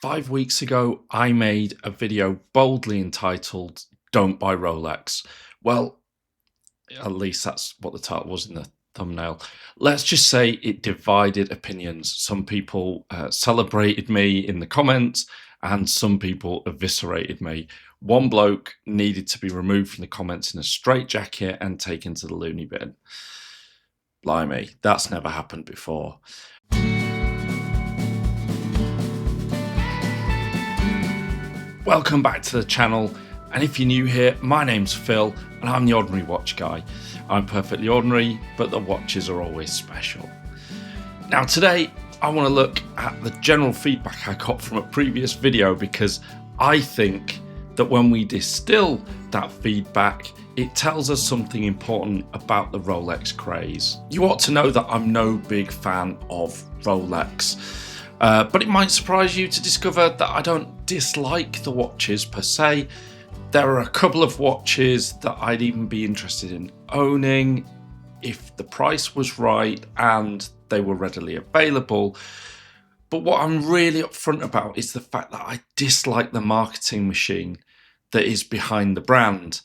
5 weeks ago, I made a video boldly entitled Don't Buy Rolex. Well, at least that's what the title was in the thumbnail. Let's just say it divided opinions. Some people celebrated me in the comments and some people eviscerated me. One bloke needed to be removed from the comments in a straitjacket and taken to the loony bin. Blimey, that's never happened before. Welcome back to the channel, and if you're new here, my name's Phil and I'm the Ordinary Watch Guy. I'm perfectly ordinary, but the watches are always special. Now today I want to look at the general feedback I got from a previous video, because I think that when we distill that feedback, it tells us something important about the Rolex craze. You ought to know that I'm no big fan of Rolex. But it might surprise you to discover that I don't dislike the watches per se. There are a couple of watches that I'd even be interested in owning if the price was right and they were readily available. But what I'm really upfront about is the fact that I dislike the marketing machine that is behind the brand,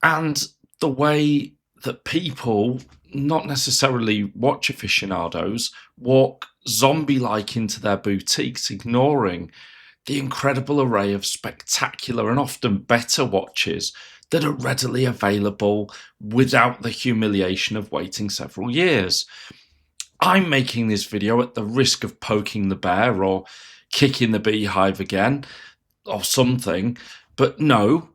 and the way that people, not necessarily watch aficionados, walk zombie-like into their boutiques, ignoring the incredible array of spectacular and often better watches that are readily available without the humiliation of waiting several years. I'm making this video at the risk of poking the bear or kicking the beehive again or something, but no,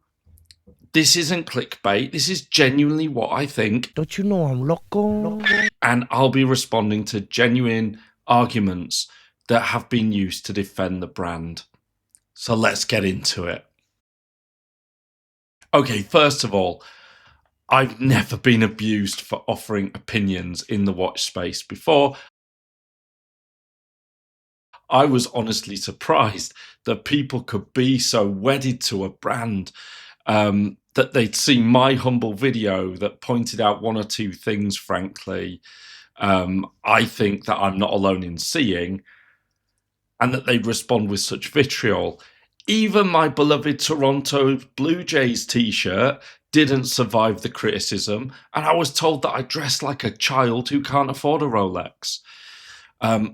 this isn't clickbait. This is genuinely what I think. Don't you know I'm loco? And I'll be responding to genuine arguments that have been used to defend the brand. So let's get into it. Okay, first of all, I've never been abused for offering opinions in the watch space before. I was honestly surprised that people could be so wedded to a brand that they'd see my humble video that pointed out one or two things, frankly, I think that I'm not alone in seeing, and that they'd respond with such vitriol. Even my beloved Toronto Blue Jays t-shirt didn't survive the criticism, and I was told that I dressed like a child who can't afford a Rolex.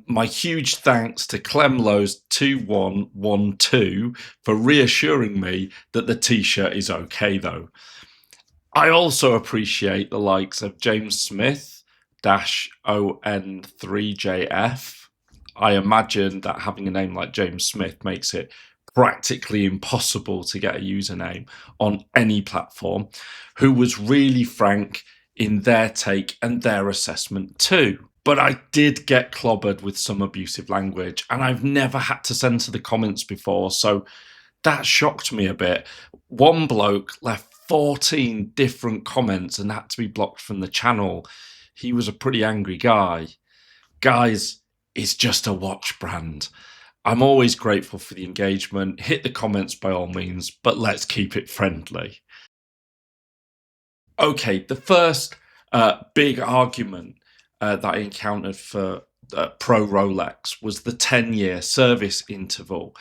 My huge thanks to Clemlows2112 for reassuring me that the t-shirt is okay though. I also appreciate the likes of James Smith -ON3JF. I imagine that having a name like James Smith makes it practically impossible to get a username on any platform, who was really frank in their take and their assessment too. But I did get clobbered with some abusive language, and I've never had to censor the comments before, so that shocked me a bit. One bloke left 14 different comments and had to be blocked from the channel. He was a pretty angry guy. Guys, it's just a watch brand. I'm always grateful for the engagement. Hit the comments by all means, but let's keep it friendly. Okay, the first big argument that I encountered for pro Rolex was the 10-year service interval.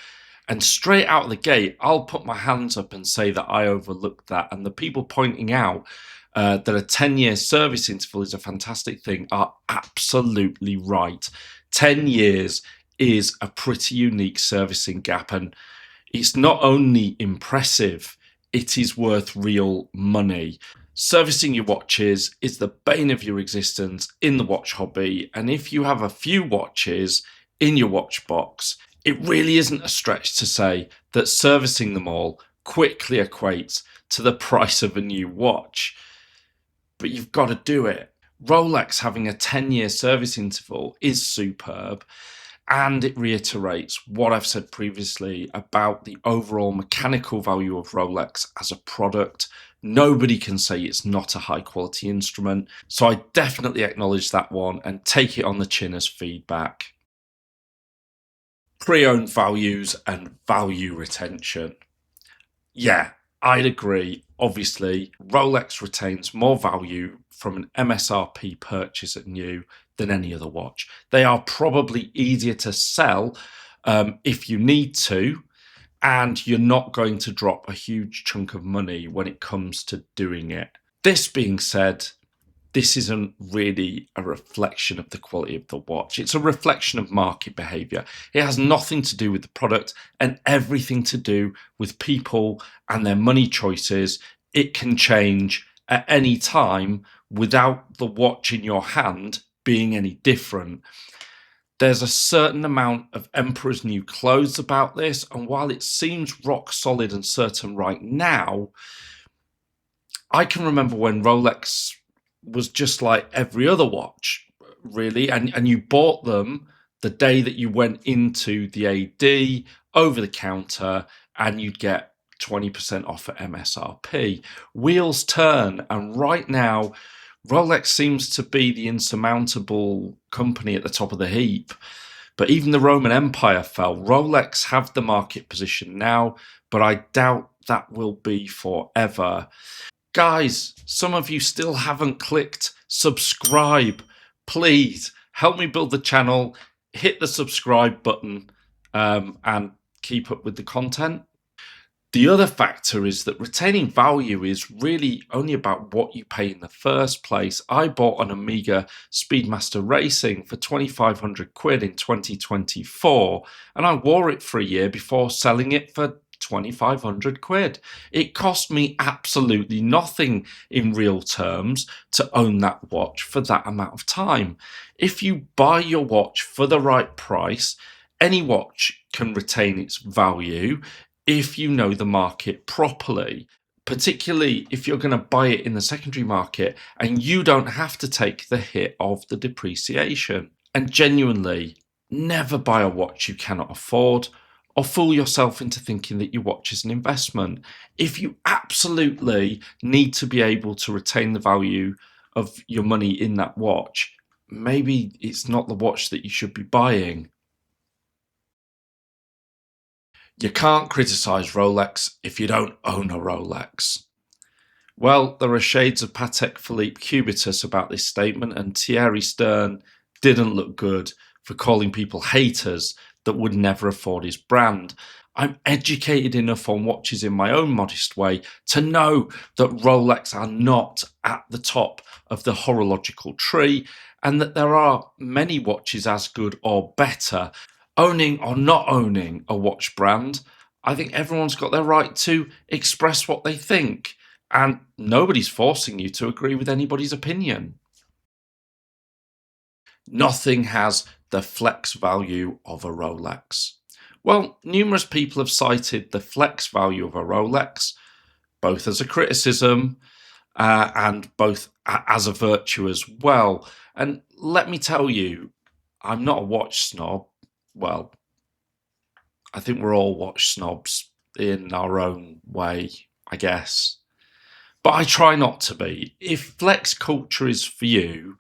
And straight out of the gate, I'll put my hands up and say that I overlooked that. And the people pointing out that a 10-year service interval is a fantastic thing are absolutely right. 10 years is a pretty unique servicing gap, and it's not only impressive, it is worth real money. Servicing your watches is the bane of your existence in the watch hobby, and if you have a few watches in your watch box, it really isn't a stretch to say that servicing them all quickly equates to the price of a new watch. But you've got to do it. Rolex having a 10-year service interval is superb, and it reiterates what I've said previously about the overall mechanical value of Rolex as a product. Nobody can say it's not a high quality instrument, so I definitely acknowledge that one and take it on the chin as feedback. Pre-owned values and value retention. Yeah, I'd agree. Obviously, Rolex retains more value from an MSRP purchase at new than any other watch. They are probably easier to sell if you need to, and you're not going to drop a huge chunk of money when it comes to doing it. This being said, this isn't really a reflection of the quality of the watch. It's a reflection of market behavior. It has nothing to do with the product and everything to do with people and their money choices. It can change at any time without the watch in your hand being any different. There's a certain amount of Emperor's New Clothes about this, and while it seems rock solid and certain right now, I can remember when Rolex was just like every other watch, really, and you bought them the day that you went into the AD over the counter, and you'd get 20% off at MSRP. Wheels turn, and right now, Rolex seems to be the insurmountable company at the top of the heap. But even the Roman Empire fell. Rolex have the market position now, but I doubt that will be forever. Guys, some of you still haven't clicked subscribe. Please help me build the channel, hit the subscribe button, and keep up with the content. The other factor is that retaining value is really only about what you pay in the first place. I bought an Omega Speedmaster Racing for 2,500 quid in 2024, and I wore it for a year before selling it for 2,500 quid. It cost me absolutely nothing in real terms to own that watch for that amount of time. If you buy your watch for the right price, any watch can retain its value if you know the market properly, particularly if you're going to buy it in the secondary market and you don't have to take the hit of the depreciation. And genuinely, never buy a watch you cannot afford, or fool yourself into thinking that your watch is an investment. If you absolutely need to be able to retain the value of your money in that watch, maybe it's not the watch that you should be buying. You can't criticize Rolex if you don't own a Rolex. Well, there are shades of Patek Philippe Cubitus about this statement, and Thierry Stern didn't look good for calling people haters that would never afford his brand. I'm educated enough on watches in my own modest way to know that Rolex are not at the top of the horological tree, and that there are many watches as good or better. Owning or not owning a watch brand, I think everyone's got their right to express what they think, and nobody's forcing you to agree with anybody's opinion. Nothing has the flex value of a Rolex. Well, numerous people have cited the flex value of a Rolex, both as a criticism and both as a virtue as well. And let me tell you, I'm not a watch snob. Well, I think we're all watch snobs in our own way, I guess. But I try not to be. If flex culture is for you,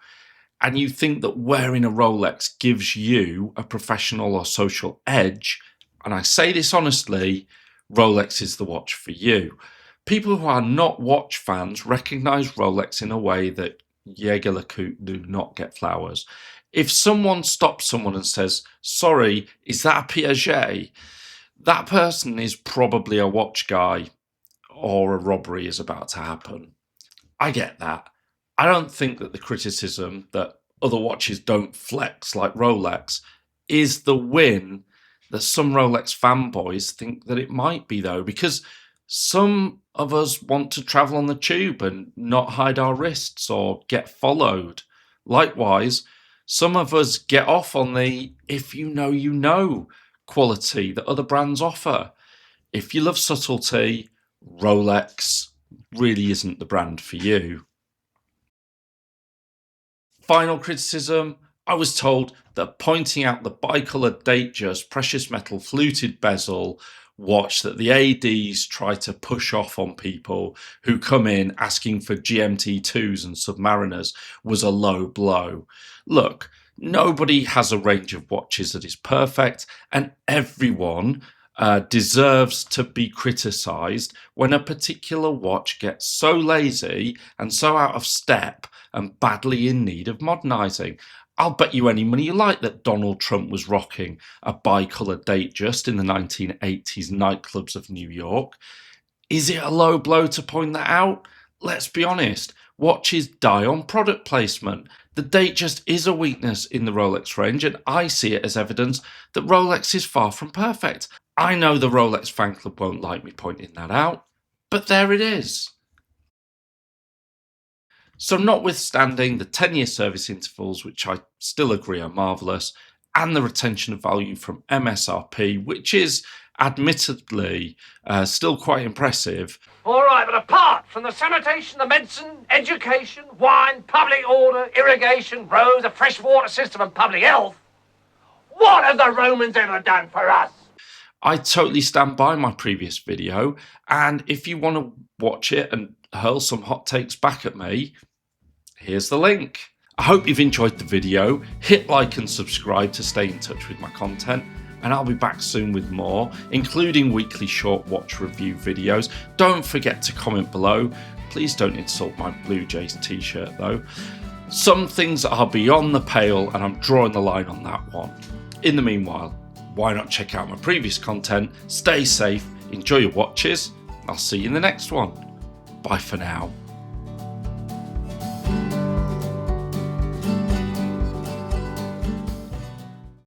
and you think that wearing a Rolex gives you a professional or social edge, and I say this honestly, Rolex is the watch for you. People who are not watch fans recognize Rolex in a way that Jaeger LeCoultre do not get flowers. If someone stops someone and says, sorry, is that a Piaget? That person is probably a watch guy, or a robbery is about to happen. I get that. I don't think that the criticism that other watches don't flex like Rolex is the win that some Rolex fanboys think that it might be, though, because some of us want to travel on the tube and not hide our wrists or get followed. Likewise, some of us get off on the if you know quality that other brands offer. If you love subtlety, Rolex really isn't the brand for you. Final criticism, I was told that pointing out the bicolored Datejust precious metal fluted bezel watch that the ADs try to push off on people who come in asking for GMT2s and Submariners was a low blow. Look, nobody has a range of watches that is perfect, and everyone deserves to be criticised when a particular watch gets so lazy and so out of step and badly in need of modernising. I'll bet you any money you like that Donald Trump was rocking a bi-coloured Datejust in the 1980s nightclubs of New York. Is it a low blow to point that out? Let's be honest, watches die on product placement. The Datejust is a weakness in the Rolex range, and I see it as evidence that Rolex is far from perfect. I know the Rolex fan club won't like me pointing that out, but there it is. So notwithstanding the 10-year service intervals, which I still agree are marvellous, and the retention of value from MSRP, which is admittedly still quite impressive. All right, but apart from the sanitation, the medicine, education, wine, public order, irrigation, roads, a fresh water system and public health, what have the Romans ever done for us? I totally stand by my previous video, and if you want to watch it and hurl some hot takes back at me, here's the link. I hope you've enjoyed the video. Hit like and subscribe to stay in touch with my content, and I'll be back soon with more, including weekly short watch review videos. Don't forget to comment below. Please don't insult my Blue Jays t-shirt though. Some things are beyond the pale, and I'm drawing the line on that one. In the meanwhile, why not check out my previous content? Stay safe, enjoy your watches. I'll see you in the next one. Bye for now.